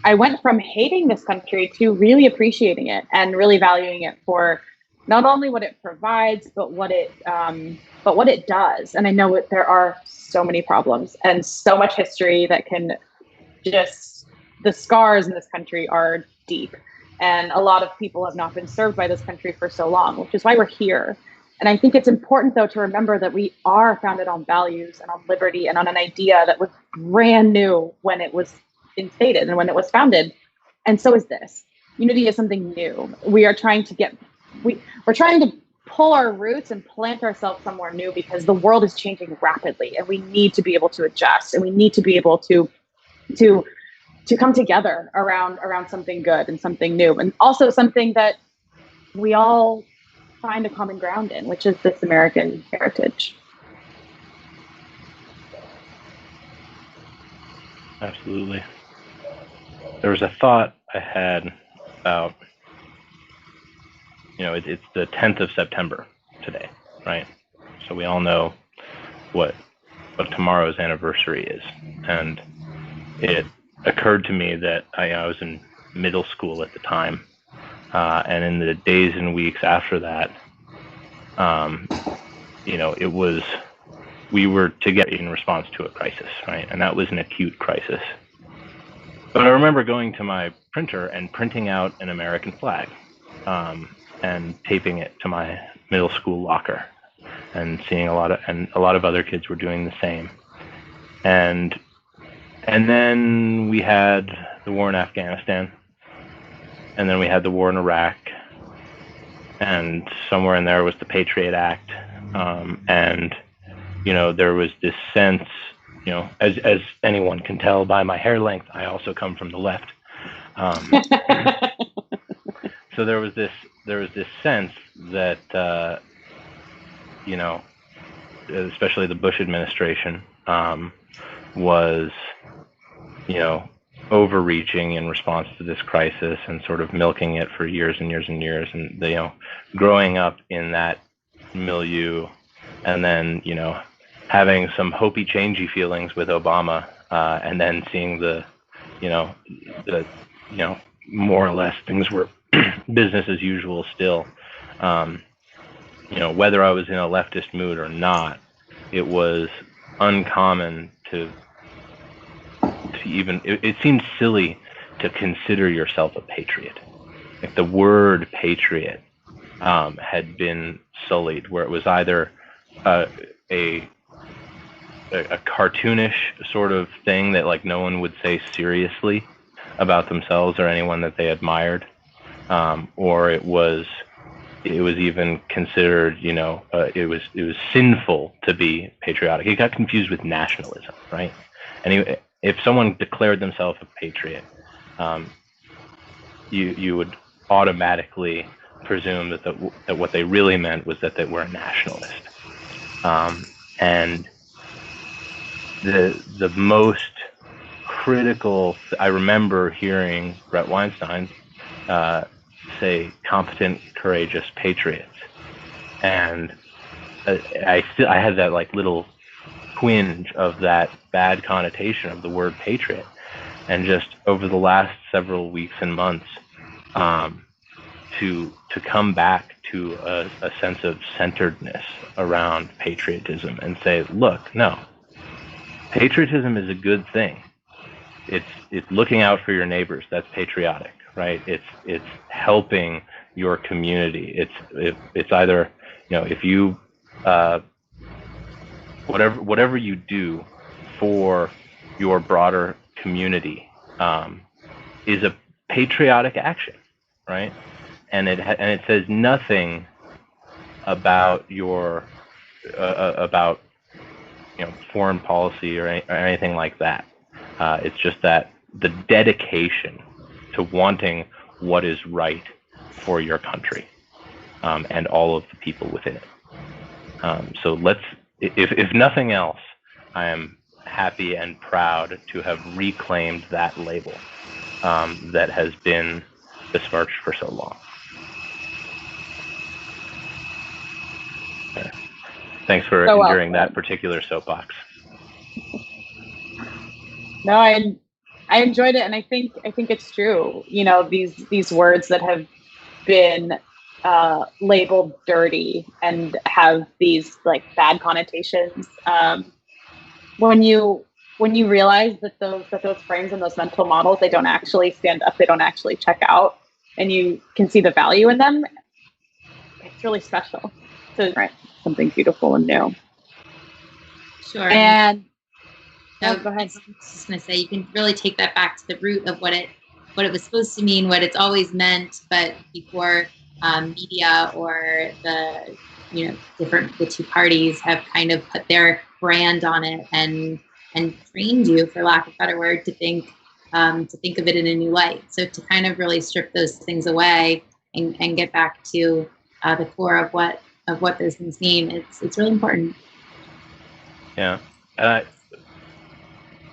Speaker 2: I went from hating this country to really appreciating it and really valuing it for not only what it provides, but what it does. And I know that there are so many problems and so much history that can just, the scars in this country are deep. And a lot of people have not been served by this country for so long, which is why we're here. And I think it's important, though, to remember that we are founded on values and on liberty and on an idea that was brand new when it was instated and when it was founded. And so is this. Unity is something new. We are trying to we're trying to pull our roots and plant ourselves somewhere new, because the world is changing rapidly, and we need to be able to adjust, and we need to be able to come together around something good and something new, and also something that we all find a common ground in, which is this American heritage.
Speaker 1: Absolutely. There was a thought I had about, it's the 10th of September today, right? So we all know what tomorrow's anniversary is. And it occurred to me that I was in middle school at the time. And in the days and weeks after that, we were together in response to a crisis, right? And that was an acute crisis. But I remember going to my printer and printing out an American flag, and taping it to my middle school locker, and seeing a lot of other kids were doing the same. And then we had the war in Afghanistan, and then we had the war in Iraq, and somewhere in there was the Patriot Act, and there was this sense, as anyone can tell by my hair length, I also come from the left. So there was this sense that, especially the Bush administration, was, overreaching in response to this crisis and sort of milking it for years and years and years. And, growing up in that milieu, and then, having some hopey changey feelings with Obama, and then seeing the more or less things were business as usual still. Whether I was in a leftist mood or not, it was uncommon to even, it seemed silly to consider yourself a patriot. Like the word patriot had been sullied, where it was either a cartoonish sort of thing that like no one would say seriously about themselves or anyone that they admired, or it was even considered, it was sinful to be patriotic. It got confused with nationalism, right? And if someone declared themselves a patriot, you would automatically presume that what they really meant was that they were a nationalist. And the most critical, I remember hearing Bret Weinstein say competent, courageous patriots. And I had that like little twinge of that bad connotation of the word patriot. And just over the last several weeks and months, to come back to a sense of centeredness around patriotism and say, look, no, patriotism is a good thing. It's looking out for your neighbors. That's patriotic, right? It's helping your community. It's either, if you uh, whatever you do for your broader community is a patriotic action, right? And it says nothing about your about foreign policy or anything like that. It's just that the dedication to wanting what is right for your country and all of the people within it. So if nothing else, I am happy and proud to have reclaimed that label that has been besmirched for so long. Thanks for enduring that particular soapbox.
Speaker 2: No, I enjoyed it, and I think it's true. These words that have been labeled dirty and have these like bad connotations. When you realize that those frames and those mental models, they don't actually stand up, they don't actually check out, and you can see the value in them, it's really special. So something beautiful and new.
Speaker 3: Sure.
Speaker 2: And
Speaker 3: go ahead. I was just going to say, you can really take that back to the root of what it was supposed to mean, what it's always meant, but before media or the two parties have kind of put their brand on it and trained you, for lack of a better word, to think of it in a new light. So to kind of really strip those things away and get back to the core of what those things mean, it's really important.
Speaker 1: Yeah.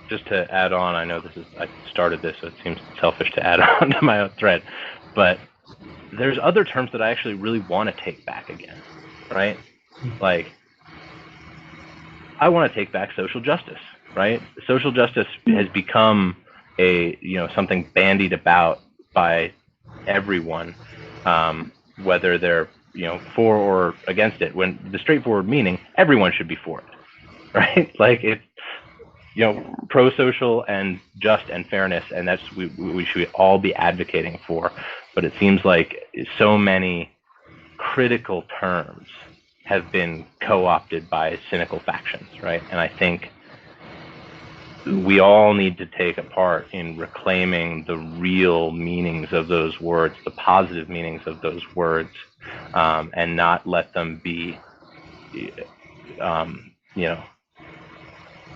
Speaker 1: Just to add on, I know I started this, so it seems selfish to add on to my own thread, but there's other terms that I actually really want to take back again, right? Like, I want to take back social justice, right? Social justice has become something bandied about by everyone, whether they're for or against it. When the straightforward meaning, everyone should be for it, right? Like it's pro-social and just and fairness, and that's we should all be advocating for. But it seems like so many critical terms have been co-opted by cynical factions, right? And I think we all need to take a part in reclaiming the real meanings of those words, the positive meanings of those words, and not let them be,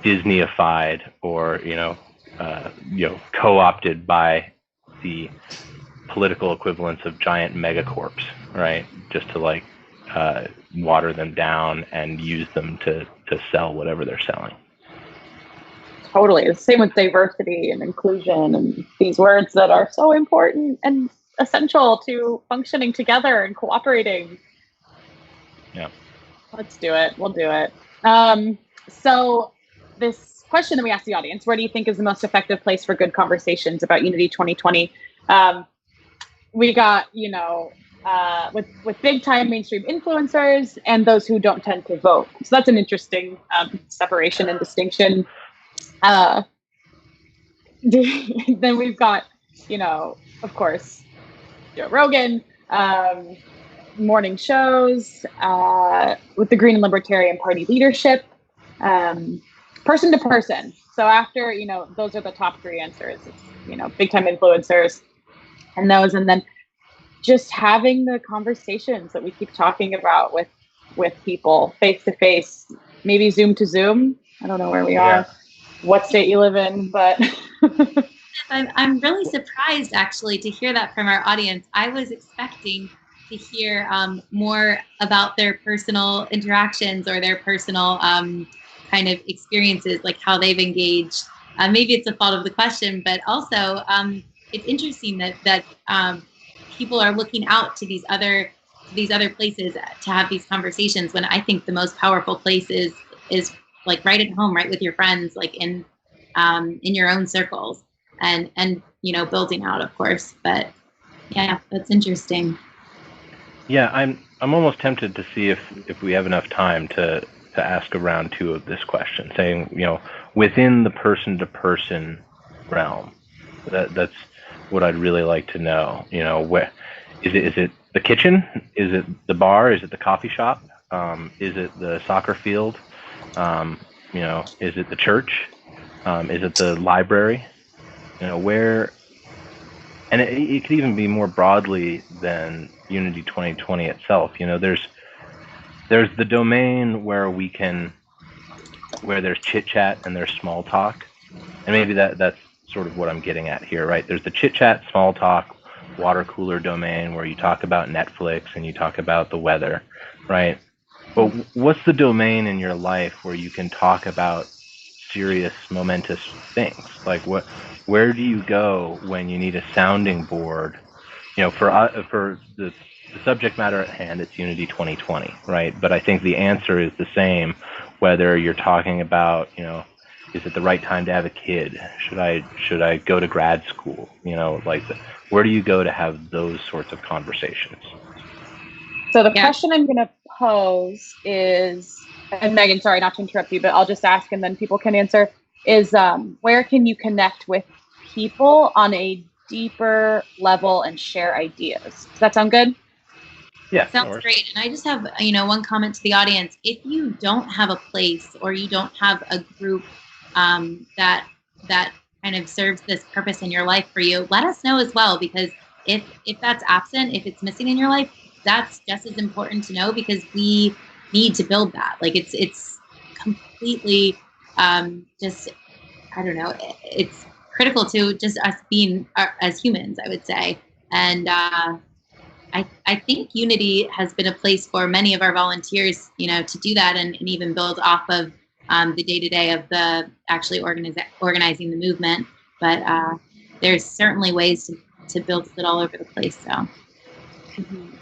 Speaker 1: Disneyified or co-opted by the political equivalents of giant megacorps, right? Just to water them down and use them to sell whatever they're selling.
Speaker 2: Totally. The same with diversity and inclusion and these words that are so important and essential to functioning together and cooperating.
Speaker 1: Yeah.
Speaker 2: Let's do it. We'll do it. So this question that we asked the audience, where do you think is the most effective place for good conversations about Unity 2020? We got, with big time mainstream influencers and those who don't tend to vote. So that's an interesting separation and distinction. Then we've got, of course, Joe Rogan, morning shows, with the Green and Libertarian Party leadership, person to person. So after, those are the top three answers. It's, big time influencers and those, and then just having the conversations that we keep talking about with people face to face, maybe Zoom to Zoom. I don't know where we are, what state you live in, but
Speaker 3: I'm really surprised actually to hear that from our audience. I was expecting to hear more about their personal interactions or their personal kind of experiences, like how they've engaged. Maybe it's a fault of the question, but also it's interesting that people are looking out to these other places to have these conversations, when I think the most powerful place is like right at home, right with your friends, like in your own circles, and building out, of course. But yeah, that's interesting.
Speaker 1: Yeah, I'm almost tempted to see if we have enough time to ask a round two of this question, saying, within the person-to-person realm, that's what I'd really like to know. Where is it the kitchen? Is it the bar? Is it the coffee shop? Is it the soccer field? Is it the church? Is it the library? Where? And it could even be more broadly than Unity 2020 itself. There's the domain where there's chit chat and there's small talk, and maybe that's sort of what I'm getting at here, right? There's the chit chat, small talk, water cooler domain where you talk about Netflix and you talk about the weather, right? But what's the domain in your life where you can talk about serious, momentous things? Like where do you go when you need a sounding board? For the subject matter at hand, it's Unity 2020, right? But I think the answer is the same, whether you're talking about, is it the right time to have a kid? Should I go to grad school? Where do you go to have those sorts of conversations?
Speaker 2: So the question I'm going to pose is, and Megan, sorry not to interrupt you, but I'll just ask and then people can answer, is where can you connect with people on a deeper level and share ideas? Does that sound good?
Speaker 1: Yeah.
Speaker 3: Sounds great. And I just have, one comment to the audience. If you don't have a place or you don't have a group that kind of serves this purpose in your life for you, let us know as well, because if that's absent, if it's missing in your life, that's just as important to know, because we need to build that. Like it's completely just, I don't know, it's critical to just us being as humans, I would say. And I think Unity has been a place for many of our volunteers, to do that and even build off of the day-to-day of the actually organizing the movement. But there's certainly ways to build it all over the place. So.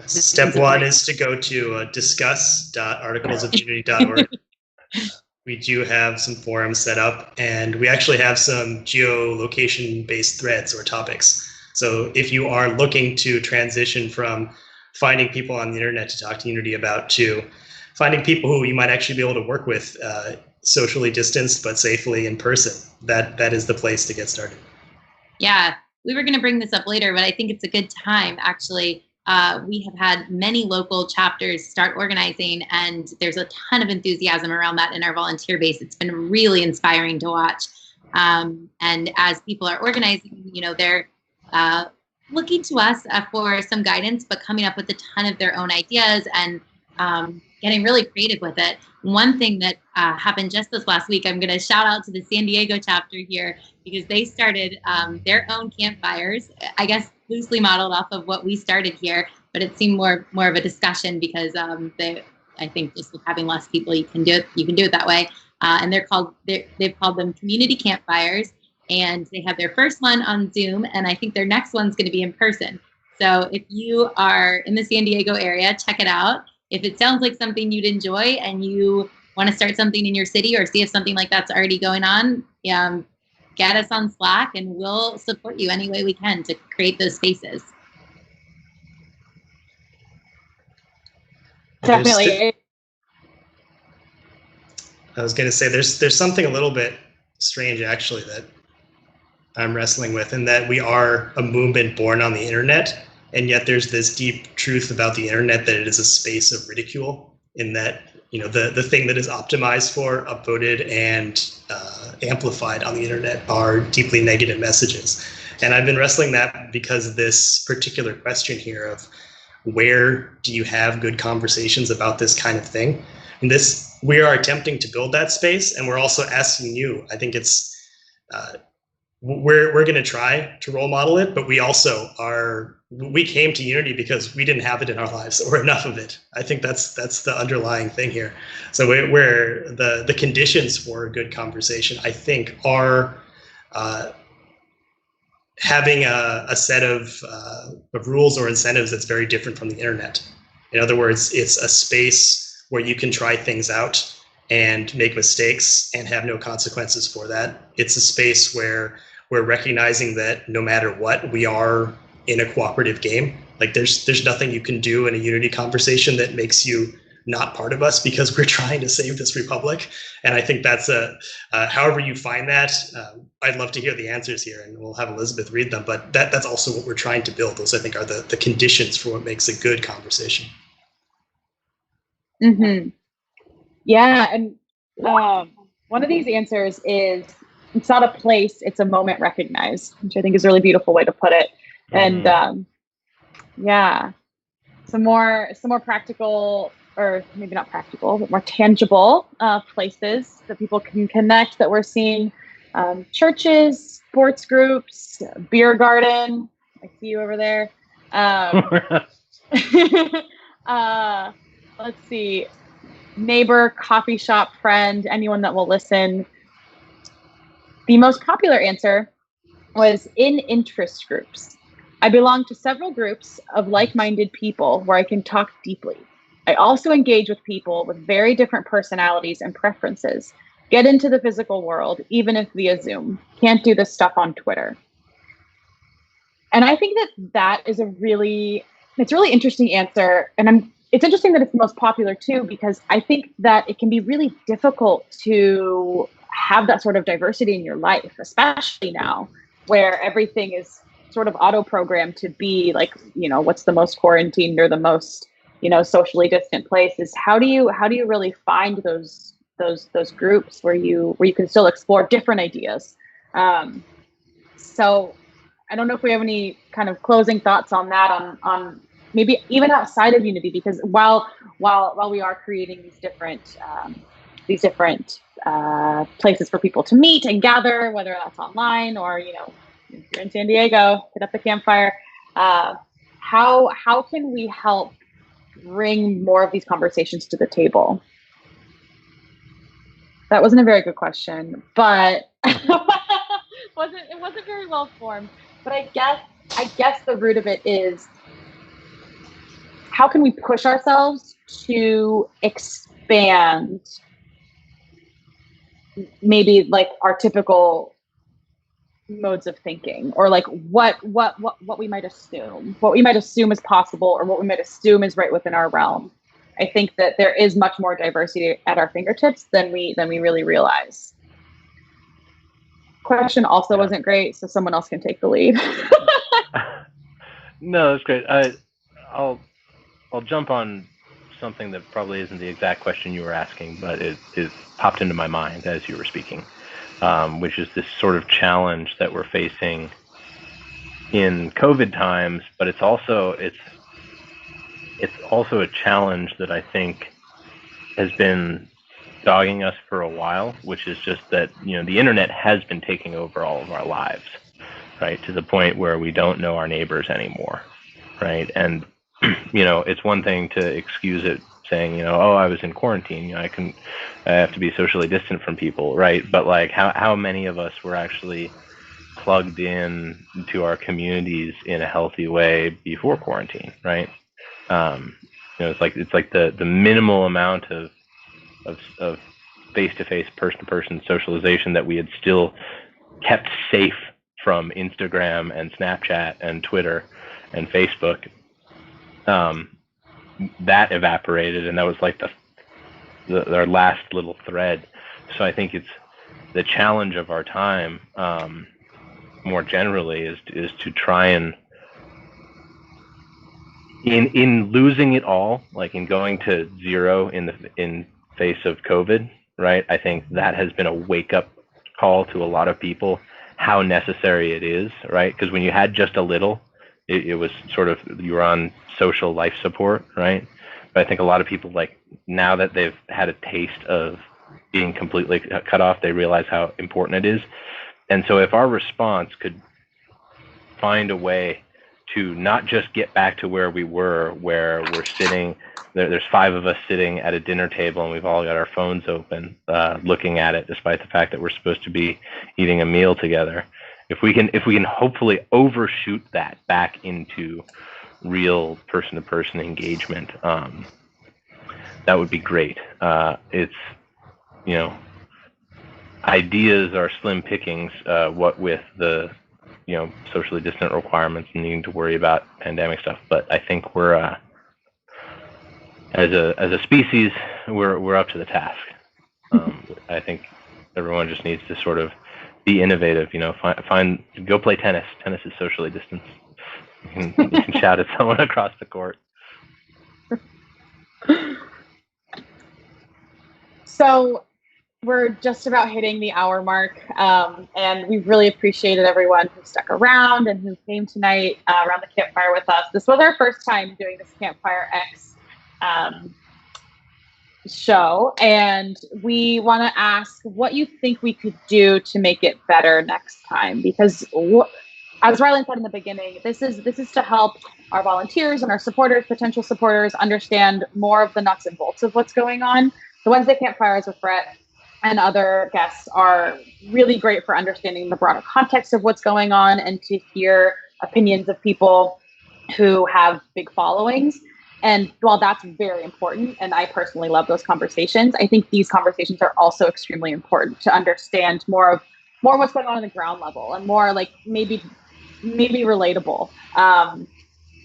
Speaker 4: Step one is to go to discuss.articlesofunity.org. We do have some forums set up, and we actually have some geolocation-based threads or topics. So if you are looking to transition from finding people on the internet to talk to Unity about to finding people who you might actually be able to work with socially distanced but safely in person, that is the place to get started. Yeah,
Speaker 3: we were going to bring this up later, but I think it's a good time, actually. We have had many local chapters start organizing, and there's a ton of enthusiasm around that in our volunteer base. It's been really inspiring to watch. And as people are organizing, they're looking to us for some guidance, but coming up with a ton of their own ideas and getting really creative with it. One thing that happened just this last week, I'm going to shout out to the San Diego chapter here, because they started their own campfires, I guess loosely modeled off of what we started here, but it seemed more of a discussion because I think just with having less people, you can do it that way. And they've called them community campfires, and they have their first one on Zoom, and I think their next one's going to be in person. So if you are in the San Diego area, check it out. If it sounds like something you'd enjoy and you want to start something in your city or see if something like that's already going on, get us on Slack and we'll support you any way we can to create those spaces.
Speaker 2: Definitely.
Speaker 4: I was going to say there's something a little bit strange actually that I'm wrestling with, in that we are a movement born on the internet, and yet there's this deep truth about the internet that it is a space of ridicule, in that the thing that is optimized for, upvoted, and amplified on the internet are deeply negative messages. And I've been wrestling that because of this particular question here of where do you have good conversations about this kind of thing? And we are attempting to build that space, and we're also asking you. I think it's we're going to try to role model it, but we also we came to Unity because we didn't have it in our lives or enough of it. I think that's the underlying thing here. So where the conditions for a good conversation, I think, are having a set of rules or incentives that's very different from the internet. In other words, it's a space where you can try things out and make mistakes and have no consequences for that. It's a space where we're recognizing that no matter what, we are in a cooperative game. Like there's nothing you can do in a Unity conversation that makes you not part of us, because we're trying to save this republic. And I think that's however you find that, I'd love to hear the answers here, and we'll have Elizabeth read them. But that's also what we're trying to build. Those, I think, are the conditions for what makes a good conversation.
Speaker 2: Mm-hmm. Yeah, and one of these answers is it's not a place, it's a moment recognized, which I think is a really beautiful way to put it.
Speaker 1: Mm-hmm.
Speaker 2: And yeah, some more practical, or maybe not practical, but more tangible places that people can connect that we're seeing. Churches, sports groups, beer garden. I see you over there. Let's see. Neighbor, coffee shop, friend, anyone that will listen. The most popular answer was in interest groups. I belong to several groups of like-minded people where I can talk deeply. I also engage with people with very different personalities and preferences. Get into the physical world, even if via Zoom. Can't do this stuff on Twitter. And I think that is it's a really interesting answer. And it's interesting that it's the most popular too, because I think that it can be really difficult to have that sort of diversity in your life, especially now where everything is sort of auto-programmed to be like, what's the most quarantined or the most, socially distant place. Is how do you really find those groups where you can still explore different ideas. So I don't know if we have any kind of closing thoughts on that, on maybe even outside of Unity, because while we are creating these different places for people to meet and gather, whether that's online or, if you're in San Diego, hit up the Campfire. How can we help bring more of these conversations to the table? That wasn't a very good question, but it wasn't very well formed. But I guess the root of it is, how can we push ourselves to expand maybe like our typical modes of thinking, or like what we might assume is possible, or what we might assume is right within our realm. I think that there is much more diversity at our fingertips than we really realize. Question also wasn't great, so someone else can take the lead.
Speaker 1: No, that's great. I'll jump on something that probably isn't the exact question you were asking, but it popped into my mind as you were speaking, which is this sort of challenge that we're facing in COVID times, but it's also a challenge that I think has been dogging us for a while, which is just that, the internet has been taking over all of our lives, right? To the point where we don't know our neighbors anymore, right? And, it's one thing to excuse it saying, oh, I was in quarantine, I have to be socially distant from people, right? But like, how many of us were actually plugged in to our communities in a healthy way before quarantine, right? It's like the minimal amount of face-to-face, person-to-person socialization that we had still kept safe from Instagram and Snapchat and Twitter and Facebook. That evaporated, and that was like our last little thread. So I think it's the challenge of our time, more generally, is to try and in losing it all, like in going to zero in face of COVID, right? I think that has been a wake-up call to a lot of people, how necessary it is, right? Because when you had just a little, it was sort of, you were on social life support, right? But I think a lot of people, like, now that they've had a taste of being completely cut off, they realize how important it is. And so if our response could find a way to not just get back to where we were, where we're sitting, there's 5 of us sitting at a dinner table and we've all got our phones open, looking at it, despite the fact that we're supposed to be eating a meal together. If we can hopefully overshoot that back into real person-to-person engagement, that would be great. It's, ideas are slim pickings, what with the socially distant requirements and needing to worry about pandemic stuff. But I think we're as a species, we're up to the task. I think everyone just needs to sort of be innovative. Go play tennis. Tennis is socially distanced. You can shout at someone across the court.
Speaker 2: So we're just about hitting the hour mark, and we really appreciated everyone who stuck around and who came tonight around the campfire with us. This was our first time doing this CampfireX show, and we want to ask what you think we could do to make it better next time, because as Rylan said in the beginning, this is to help our volunteers and our supporters, potential supporters, understand more of the nuts and bolts of what's going on. The Wednesday Campfires with Bret and other guests are really great for understanding the broader context of what's going on and to hear opinions of people who have big followings. And while that's very important, and I personally love those conversations, I think these conversations are also extremely important to understand more of what's going on the ground level and more like maybe relatable.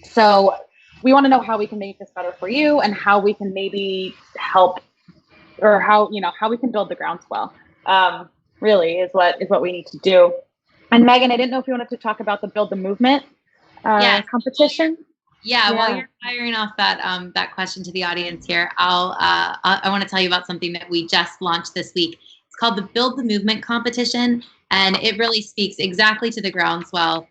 Speaker 2: So we want to know how we can make this better for you and how we can maybe help, or how we can build the groundswell, really is what we need to do. And Megan, I didn't know if you wanted to talk about the Build the Movement competition.
Speaker 3: Yeah, while you're firing off that question to the audience here, I want to tell you about something that we just launched this week. It's called the Build the Movement competition, and it really speaks exactly to the groundswell.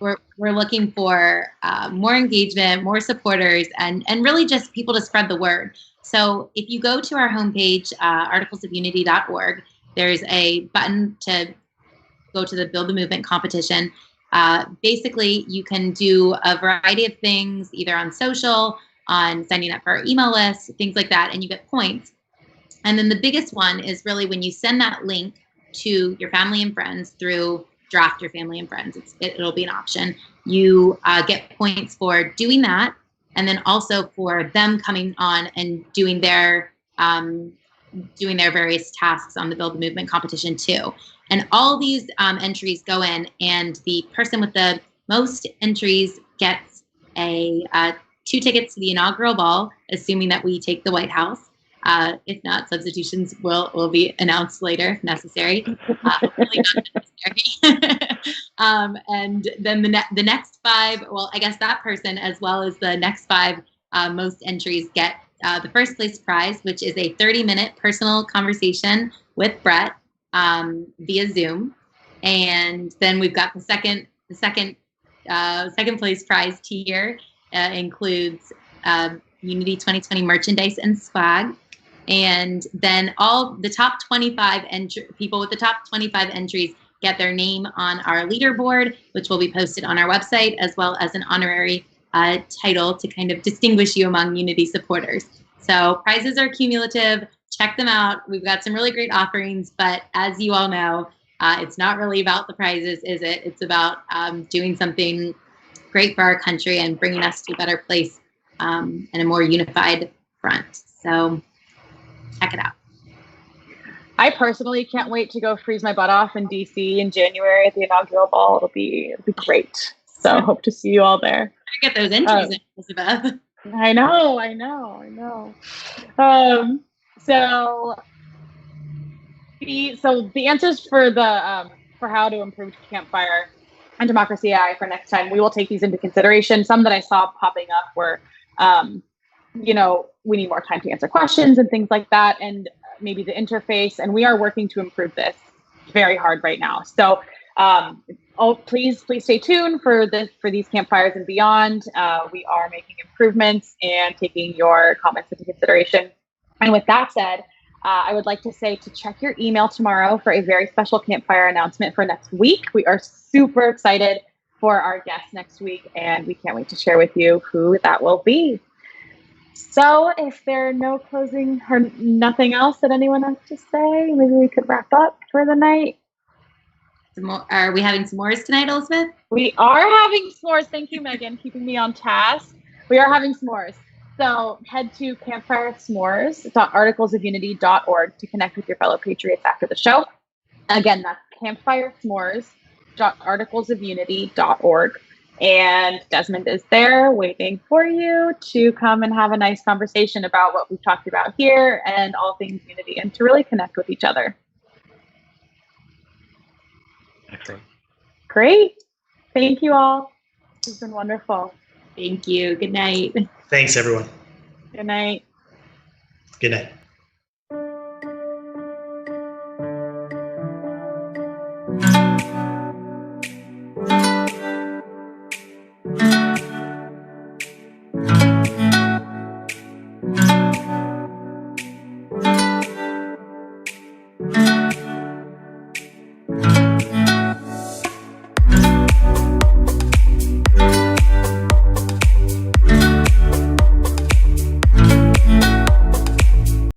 Speaker 3: We're looking for more engagement, more supporters, and really just people to spread the word. So if you go to our homepage, articlesofunity.org, there's a button to go to the Build the Movement competition. Basically, you can do a variety of things, either on social, on signing up for our email list, things like that, and you get points. And then the biggest one is really when you send that link to your family and friends through Draft Your Family and Friends. It'll be an option. You get points for doing that, and then also for them coming on and doing their various tasks on the Build the Movement competition too. And all these entries go in, and the person with the most entries gets 2 tickets to the inaugural ball, assuming that we take the White House. If not, substitutions will be announced later if necessary. Hopefully not necessary. And then the next 5, well, I guess that person, as well as the next 5 most entries, get the first place prize, which is a 30-minute personal conversation with Bret via Zoom. And then we've got the second place prize tier includes Unity 2020 merchandise and swag. And then all the top 25 people with the top 25 entries get their name on our leaderboard, which will be posted on our website, as well as an honorary title to kind of distinguish you among Unity supporters. So prizes are cumulative. Check them out. We've got some really great offerings, but as you all know, it's not really about the prizes, is it? It's about doing something great for our country and bringing us to a better place and a more unified front. So check it out.
Speaker 2: I personally can't wait to go freeze my butt off in DC in January at the inaugural ball. It'll be great. So hope to see you all there.
Speaker 3: Get those entries in, Elizabeth.
Speaker 2: I know. So the answers for the for how to improve Campfire and Democracy AI for next time, we will take these into consideration. Some that I saw popping up were, we need more time to answer questions and things like that, and maybe the interface. And we are working to improve this very hard right now. So please stay tuned for these campfires and beyond. We are making improvements and taking your comments into consideration. And with that said, I would like to say to check your email tomorrow for a very special campfire announcement for next week. We are super excited for our guests next week, and we can't wait to share with you who that will be. So if there are no closing or nothing else that anyone has to say, maybe we could wrap up for the night.
Speaker 3: Are we having s'mores tonight, Elizabeth?
Speaker 2: We are having s'mores. Thank you, Megan, keeping me on task. We are having s'mores. So head to campfiresmores.articlesofunity.org to connect with your fellow patriots after the show. Again, that's campfiresmores.articlesofunity.org. And Desmond is there waiting for you to come and have a nice conversation about what we've talked about here and all things Unity, and to really connect with each other.
Speaker 1: Excellent.
Speaker 2: Great. Thank you all. This has been wonderful.
Speaker 3: Thank you. Good night.
Speaker 4: Thanks, everyone.
Speaker 2: Good night.
Speaker 4: Good night.